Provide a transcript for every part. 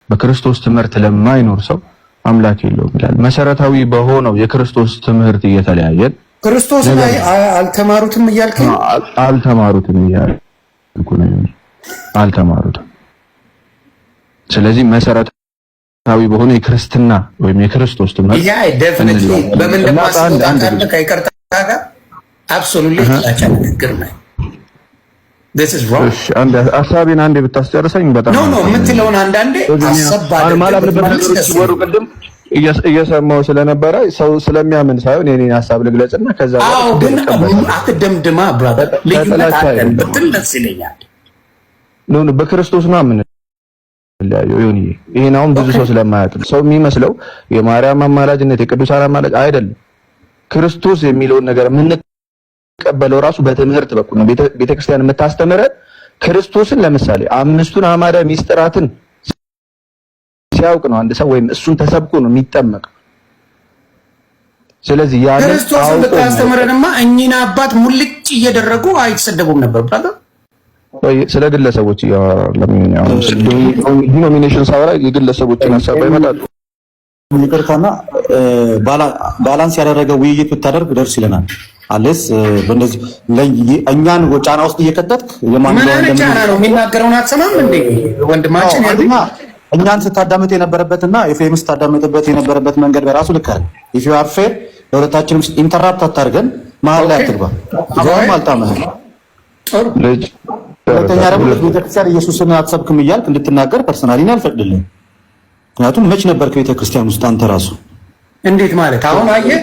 በክርስቶስ ትምህርት ለማይኖር ሰው አምላክ የለውም ይላል። መሰረታዊ በሆነው የክርስቶስ ትምህርት እየተለያየን ክርስቶስ ላይ አልተማሩትም እያልከኝ? አልተማሩትም እያልኩ ነው። አልተማሩትም። ስለዚህ መሰረታዊ በሆነ የክርስትና ወይም የክርስቶስ ትምህርት ያ ዴፊኒትሊ በምን ለማስወጣት አንተ ከይቅርታ ጋር አብሶሉትሊ ጥላቻ ንግግር ነው። this is wrong። እሺ አንዴ አሳቢን አንዴ ብታስጨርሰኝ በጣም ነው የምትለውን አንዳንዴ አሰባለ ወሩ ቅድም እየሰማው ስለነበረ ሰው ስለሚያምን ሳይሆን የኔን ሐሳብ ልግለጽና ከዛ አዎ ግን አትደምድማ ብራዘር ልዩነት አለ በትልስ ይለኛል ነው በክርስቶስ ነው ምን ይሁን ይሄን አሁን ብዙ ሰው ስለማያውቅ ሰው የሚመስለው የማርያም አማላጅነት የቅዱሳን አማላጅ አይደለም። ክርስቶስ የሚለውን ነገር ምን ቀበለው ራሱ በትምህርት በኩል ነው። ቤተክርስቲያን የምታስተምረን ክርስቶስን ለምሳሌ አምስቱን አዕማደ ምስጢራትን ሲያውቅ ነው አንድ ሰው ወይም እሱን ተሰብኮ ነው የሚጠመቅ። ስለዚህ ያ ክርስቶስን ብታስተምረንማ እኚህን አባት ሙልጭ እየደረጉ አይተሰደቡም ነበር ብራዘር። ስለ ግለሰቦች ለምን ዲኖሚኔሽን ሳወራ የግለሰቦችን ሐሳብ ይመጣሉ። ይቅርታና ባላንስ ያደረገ ውይይት ብታደርግ ደርስ ይለናል። አለስ በእንደዚህ እኛን ጫና ውስጥ እየከተትክ የማን ጫና ነው የሚናገረውን አትሰማም እንዴ ወንድማችን? እኛን ስታዳምጥ የነበረበትና ኤፍኤም ስታዳምጥበት የነበረበት መንገድ በራሱ ልክ አይደል። if you are fair ለሁለታችንም ኢንተራፕት አታርገን መሀል ላይ አትግባ። አሁን አልጣመህም። ልጅ ሁለተኛ ደግሞ ቤተክርስቲያን ኢየሱስን አትሰብክም እያልክ እንድትናገር ፐርሰናሊ አልፈቅድልህም። ምክንያቱም መች ነበርክ ቤተክርስቲያን ውስጥ አንተ ራሱ? እንዴት ማለት አሁን አየህ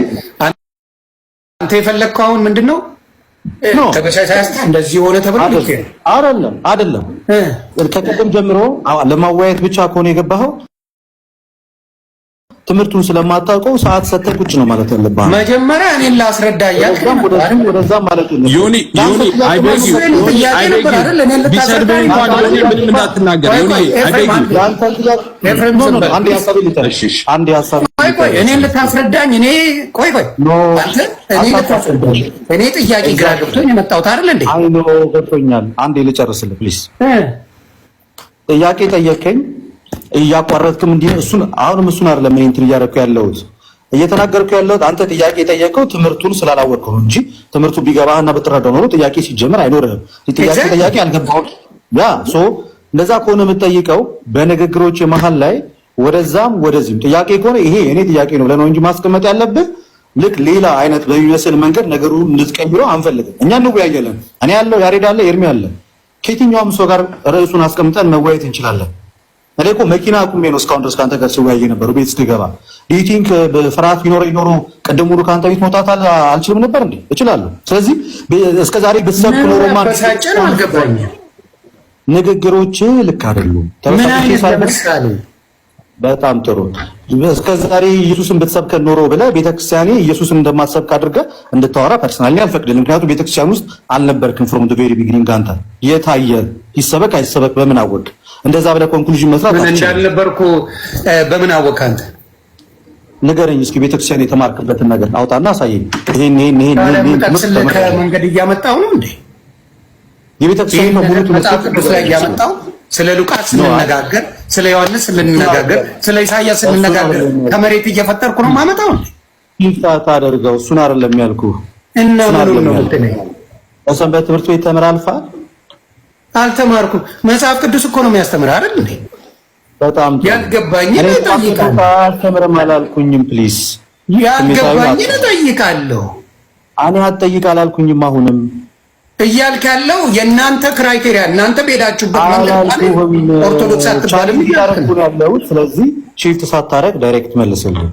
አንተ የፈለግከው አሁን ምንድነው? ተበሻሻስታ እንደዚህ ሆነ ተብሎ አይደለም። ከቀደም ጀምሮ ለማወያየት ብቻ ከሆነ የገባኸው ትምህርቱን ስለማታውቀው ሰዓት ሰተህ ቁጭ ነው ማለት ያለብህ። መጀመሪያ እኔን ላስረዳ እያልክ ወደዛ ማለት ነው። ዮኒ አይበጊ ቢሰርበኝ እንኳን ዮኒ ምንም እንዳትናገር ዮኒ አይበጊ አንድ ሀሳብ ቆይ እኔን ልታስረዳኝ ቆይ አንተ እኔን ልታስረዳኝ ጥያቄ ግራ ገብቶኝ የመጣሁት አይደል እንዴ? አይ ኖ ገብቶኛል። አንዴ ልጨርስልህ ፕሊዝ። ጥያቄ ጠየቀኝ እያቋረጥክም እንዴ? አሁንም እሱን አይደለም እኔ እንትን እያደረኩ ያለሁት እየተናገርኩ ያለሁት አንተ ጥያቄ ጠየቀው ትምህርቱን ስላላወቅከው እንጂ ትምህርቱ ቢገባህና ብትረዳው ኖሮ ጥያቄ ሲጀምር አይኖርህም። ጥያቄ አልገባው ያ እንደዛ ከሆነ የምትጠይቀው በንግግሮች መሃል ላይ ወደዛም ወደዚህም ጥያቄ ከሆነ ይሄ የኔ ጥያቄ ነው ብለህ ነው እንጂ ማስቀመጥ ያለብህ ልክ ሌላ አይነት በሚመስል መንገድ ነገሩን እንድትቀይረው አንፈልግም። እኛ እንወያያለን። እኔ ያለው ያሬድ አለ ኤርሚ አለ። ከየትኛውም ሰው ጋር ርዕሱን አስቀምጠን መወያየት እንችላለን። እኔ እኮ መኪና አቁሜ ነው እስካሁን ድረስ ካንተ ጋር ሲወያየ ነበር። ቤት ስትገባ ዱ ዩ ቲንክ በፍርሃት ቢኖር ቅድም ሙሉ ካንተ ቤት መውጣት አልችልም ነበር እንዴ? እችላለሁ። ስለዚህ እስከዛሬ ብትሰብክ ኖሮ ማርሳጨን አልገባኝ። ንግግሮች ልክ አይደሉም። በጣም ጥሩ። እስከዛሬ ኢየሱስን ብትሰብከ ኖሮ ብለህ ቤተክርስቲያኔ ኢየሱስን እንደማትሰብክ አድርገህ እንድታወራ ፐርሰናሊ አልፈቅድልም። ምክንያቱም ቤተክርስቲያን ውስጥ አልነበርክም። ፍሮም ዘ ቬሪ ቢጊኒንግ አንተ የታየ ይሰበክ አይሰበክ በምን አወቅ? እንደዛ ብለህ ኮንክሉዥን መስራት ምን እንዳልነበርኩ በምን አወቅ? አንተ ንገረኝ እስኪ ቤተክርስቲያን የተማርክበትን ነገር አውጣና አሳየኝ። ይሄን መንገድ እያመጣው ነው እንዴ? የቤተክርስቲያን ነው ሙሉ መጽሐፍ ቅዱስ ላይ እያመጣው ስለ ሉቃስ ስንነጋገር፣ ስለ ዮሐንስ ስንነጋገር፣ ስለ ኢሳይያስ ስንነጋገር ከመሬት እየፈጠርኩ ነው ማመጣው እንዴ? ይፋታ አድርገው እሱን አይደለም ያልኩህ። እና ምን ነው እንትን በሰንበት ትምህርት ቤት ተምረህ አልፈሃል? አልተማርኩም። መጽሐፍ ቅዱስ እኮ ነው የሚያስተምረው አይደል እንዴ? በጣም ያልገባኝን እጠይቃለሁ። አልተምርም አላልኩኝም። ፕሊዝ ያልገባኝን እጠይቃለሁ። እኔ አትጠይቅ አላልኩኝም። አሁንም እያልክ ያለው የእናንተ ክራይቴሪያ እናንተ በሄዳችሁበት መንገድ ኦርቶዶክስ አትባልም እያልክ ያለው። ስለዚህ ሺፍት ሳታረግ ዳይሬክት መልስልኝ።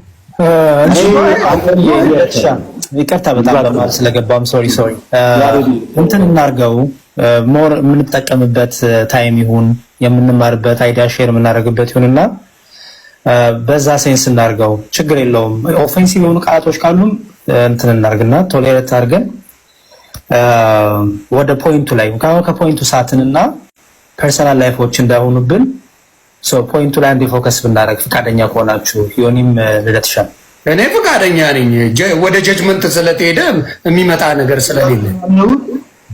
ይቅርታ በጣም በማለት ስለገባም ሶሪ እንትን እናርገው ሞር የምንጠቀምበት ታይም ይሁን የምንማርበት አይዲያ ሼር የምናደርግበት ይሁንና በዛ ሴንስ እናርገው። ችግር የለውም። ኦፌንሲቭ የሆኑ ቃላቶች ካሉም እንትን እናርግና ቶሌሬት አድርገን ወደ ፖይንቱ ላይ ከፖይንቱ ሳትንና ፐርሰናል ላይፎች እንዳይሆኑብን ፖይንቱ ላይ አንዴ ፎከስ ብናደርግ ፈቃደኛ ከሆናችሁ ዮኒም ልደትሻል። እኔ ፈቃደኛ ነኝ። ወደ ጀጅመንት ስለተሄደ የሚመጣ ነገር ስለሌለ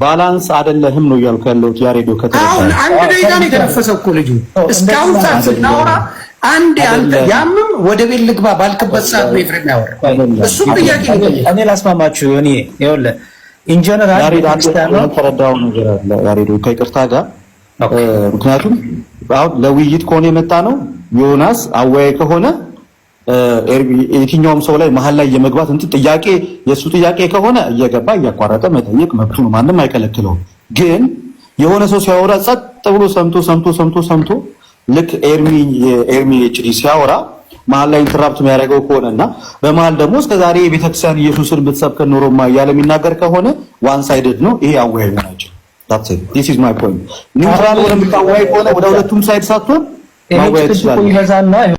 ባላንስ አይደለህም ነው እያልኩ ያለሁት። ያሬዶ ከተረፈ አሁን አንድ ደቂቃ ነው የተነፈሰው እኮ ልጁ። እስካሁን ሰዓት ስናወራ አንድ ያምም ወደ ቤት ልግባ ባልክበት ሰዓት ነው ኤፍሬም ያወራው። እሱም ጥያቄ እኔ ላስማማችሁ እኔ ይኸውልህ ኢንጀነራል ተረዳው ነገር አለ ያሬዶ ከይቅርታ ጋር ምክንያቱም አሁን ለውይይት ከሆነ የመጣ ነው ዮናስ አወያይ ከሆነ የትኛውም ሰው ላይ መሀል ላይ የመግባት እንትን ጥያቄ የሱ ጥያቄ ከሆነ እየገባ እያቋረጠ መጠየቅ መብቱ ነው፣ ማንም አይከለክለውም። ግን የሆነ ሰው ሲያወራ ጸጥ ብሎ ሰምቶ ልክ ኤርሚ ኤችዲ ሲያወራ መሀል ላይ ኢንተራፕት የሚያደርገው ከሆነና በመሀል ደግሞ እስከዛሬ የቤተክርስቲያን ኢየሱስን ብትሰብከን ኖሮማ እያለ የሚናገር ከሆነ ዋን ሳይድድ ነው። ይሄ አወያይ ናቸው። that's it, this is my point። ኒውትራል ወደ ምታወያይ ከሆነ ወደ ሁለቱም ሳይድ ሳትሆን ማወያየት ይችላል።